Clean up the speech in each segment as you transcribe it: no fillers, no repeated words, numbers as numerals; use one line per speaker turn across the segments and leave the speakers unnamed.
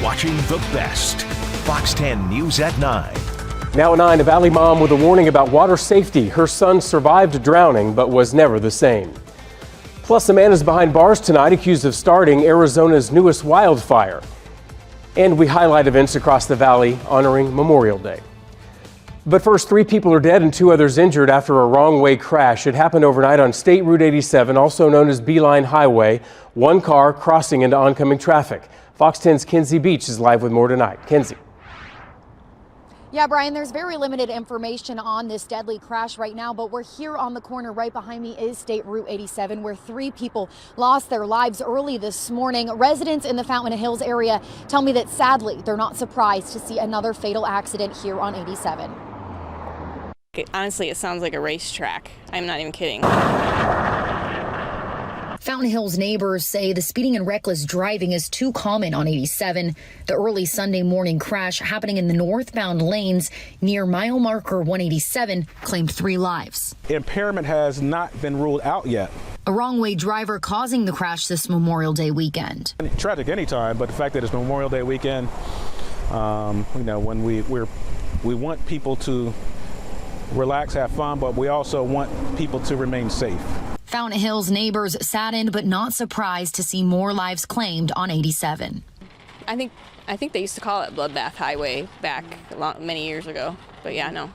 watching the best. Fox 10 News at 9.
Now at 9, a Valley mom with a warning about water safety. Her son survived drowning but was never the same. Plus, a man is behind bars tonight accused of starting Arizona's newest wildfire. And we highlight events across the valley honoring Memorial Day. But first, 3 people are dead and 2 others injured after a wrong-way crash. It happened overnight on State Route 87, also known as Beeline Highway. One car crossing into oncoming traffic. Fox 10's Kenzie Beach is live with more tonight. Kenzie.
Yeah, Brian, there's very limited information on this deadly crash right now, but we're here on the corner. Right behind me is State Route 87, where 3 people lost their lives early this morning. Residents in the Fountain Hills area tell me that sadly, they're not surprised to see another fatal accident here on 87.
Honestly, it sounds like a racetrack. I'm not even kidding.
Fountain Hills neighbors say the speeding and reckless driving is too common on 87. The early Sunday morning crash happening in the northbound lanes near mile marker 187 claimed 3 lives.
Impairment has not been ruled out yet.
A wrong-way driver causing the crash this Memorial Day weekend.
Tragic anytime, but the fact that it's Memorial Day weekend, when we want people to relax, have fun, but we also want people to remain safe.
Fountain Hills neighbors saddened but not surprised to see more lives claimed on 87.
I think they used to call it Bloodbath Highway back many years ago. But yeah, no.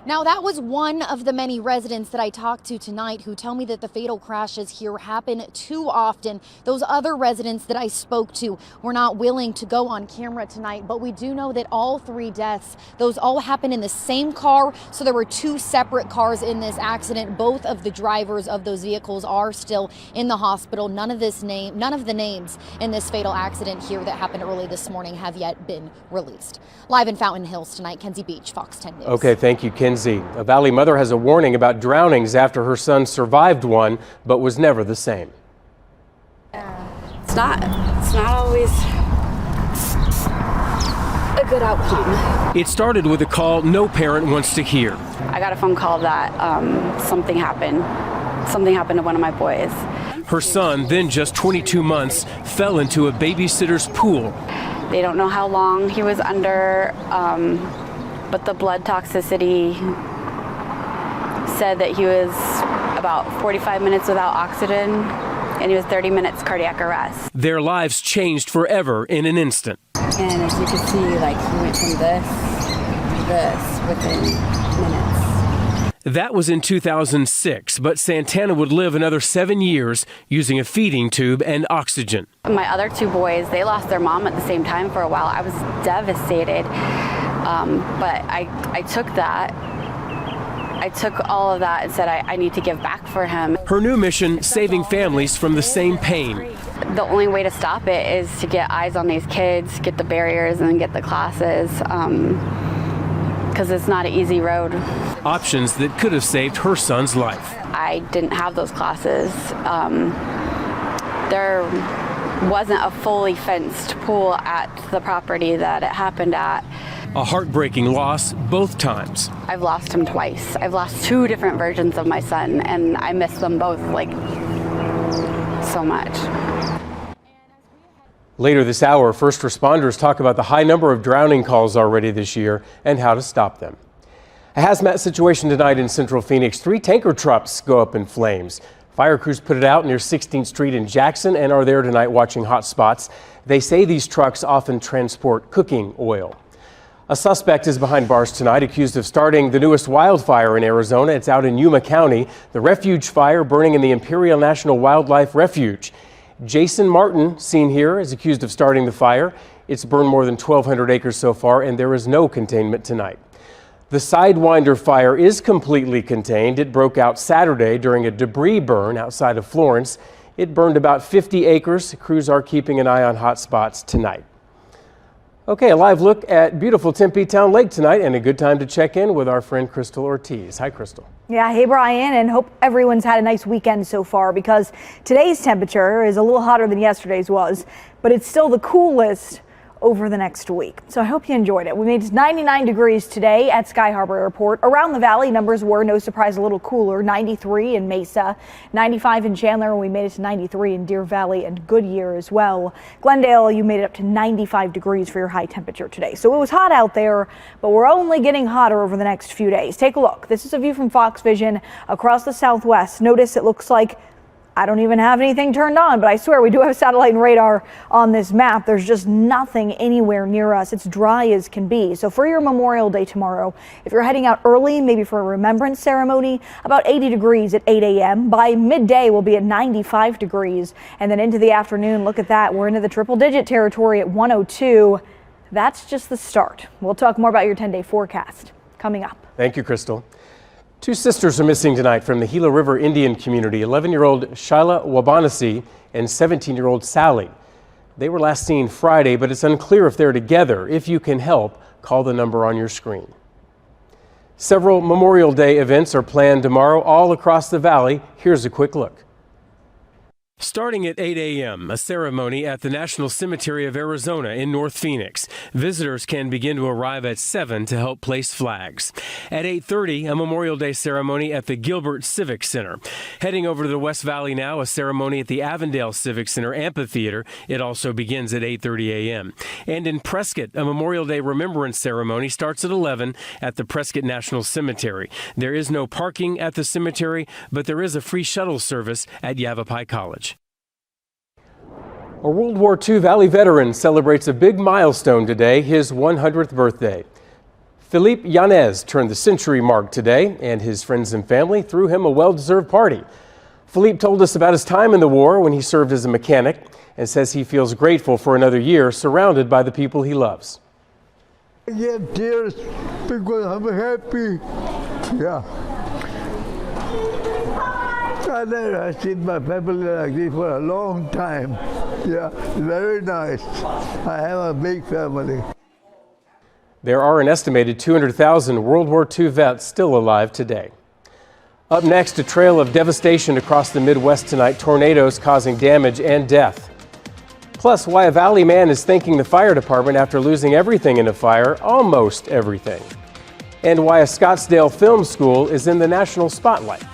Now, that was one of the many residents that I talked to tonight who tell me that the fatal crashes here happen too often. Those other residents that I spoke to were not willing to go on camera tonight, but we do know that all 3 deaths, those all happened in the same car. So there were 2 separate cars in this accident. Both of the drivers of those vehicles are still in the hospital. None of the names in this fatal accident here that happened early this morning have yet been released. Live in Fountain Hills tonight, Kenzie Beach, Fox 10 News.
Okay, thank you, Kenzie. A Valley mother has a warning about drownings after her son survived one, but was never the same.
It's not always a good outcome.
It started with a call no parent wants to hear.
I got a phone call that something happened. Something happened to one of my boys.
Her son, then just 22 months, fell into a babysitter's pool.
They don't know how long he was under, but the blood toxicity said that he was about 45 minutes without oxygen, and he was 30 minutes cardiac arrest.
Their lives changed forever in an instant.
And as you can see, he went from this to this within minutes.
That was in 2006, but Santana would live another 7 years using a feeding tube and oxygen.
My other 2 boys, they lost their mom at the same time for a while. I was devastated, but I took that. I took all of that and said I need to give back for him.
Her new mission, saving families from the same pain.
The only way to stop it is to get eyes on these kids, get the barriers and get the classes, because it's not an easy road.
Options that could have saved her son's life.
I didn't have those classes. There wasn't a fully fenced pool at the property that it happened at.
A heartbreaking loss both times.
I've lost him twice. I've lost 2 different versions of my son, and I miss them both so much.
Later this hour, first responders talk about the high number of drowning calls already this year and how to stop them. A hazmat situation tonight in Central Phoenix. 3 tanker trucks go up in flames. Fire crews put it out near 16th Street in Jackson and are there tonight watching hot spots. They say these trucks often transport cooking oil. A suspect is behind bars tonight, accused of starting the newest wildfire in Arizona. It's out in Yuma County. The refuge fire burning in the Imperial National Wildlife Refuge. Jason Martin, seen here, is accused of starting the fire. It's burned more than 1,200 acres so far, and there is no containment tonight. The Sidewinder fire is completely contained. It broke out Saturday during a debris burn outside of Florence. It burned about 50 acres. Crews are keeping an eye on hot spots tonight. Okay, a live look at beautiful Tempe Town Lake tonight, and a good time to check in with our friend Crystal Ortiz. Hi, Crystal.
Yeah, hey, Brian, and hope everyone's had a nice weekend so far, because today's temperature is a little hotter than yesterday's was, but it's still the coolest over the next week. So I hope you enjoyed it. We made it 99 degrees today at Sky Harbor Airport. Around the valley, numbers were, no surprise, a little cooler. 93 in Mesa, 95 in Chandler, and we made it to 93 in Deer Valley and Goodyear as well. Glendale, you made it up to 95 degrees for your high temperature today. So it was hot out there, but we're only getting hotter over the next few days. Take a look. This is a view from Fox Vision across the southwest. Notice it looks like I don't even have anything turned on, but I swear we do have satellite and radar on this map. There's just nothing anywhere near us. It's dry as can be. So for your Memorial Day tomorrow, if you're heading out early, maybe for a remembrance ceremony, about 80 degrees at 8 a.m. By midday, we'll be at 95 degrees. And then into the afternoon, look at that. We're into the triple digit territory at 102. That's just the start. We'll talk more about your 10-day forecast coming up.
Thank you, Crystal. Two sisters are missing tonight from the Gila River Indian community, 11-year-old Shyla Wabanasi and 17-year-old Sally. They were last seen Friday, but it's unclear if they're together. If you can help, call the number on your screen. Several Memorial Day events are planned tomorrow all across the valley. Here's a quick look. Starting at 8 a.m., a ceremony at the National Cemetery of Arizona in North Phoenix. Visitors can begin to arrive at 7 to help place flags. At 8:30, a Memorial Day ceremony at the Gilbert Civic Center. Heading over to the West Valley now, a ceremony at the Avondale Civic Center Amphitheater. It also begins at 8:30 a.m. And in Prescott, a Memorial Day remembrance ceremony starts at 11 at the Prescott National Cemetery. There is no parking at the cemetery, but there is a free shuttle service at Yavapai College. A World War II Valley veteran celebrates a big milestone today, his 100th birthday. Philippe Yanez turned the century mark today, and his friends and family threw him a well-deserved party. Philippe told us about his time in the war when he served as a mechanic and says he feels grateful for another year surrounded by the people he loves.
I get tears because I'm happy. Yeah. I never seen my family like this for a long time. Yeah, very nice. I have a big family.
There are an estimated 200,000 World War II vets still alive today. Up next, a trail of devastation across the Midwest tonight, tornadoes causing damage and death. Plus, why a Valley man is thanking the fire department after losing everything in a fire, almost everything. And why a Scottsdale film school is in the national spotlight.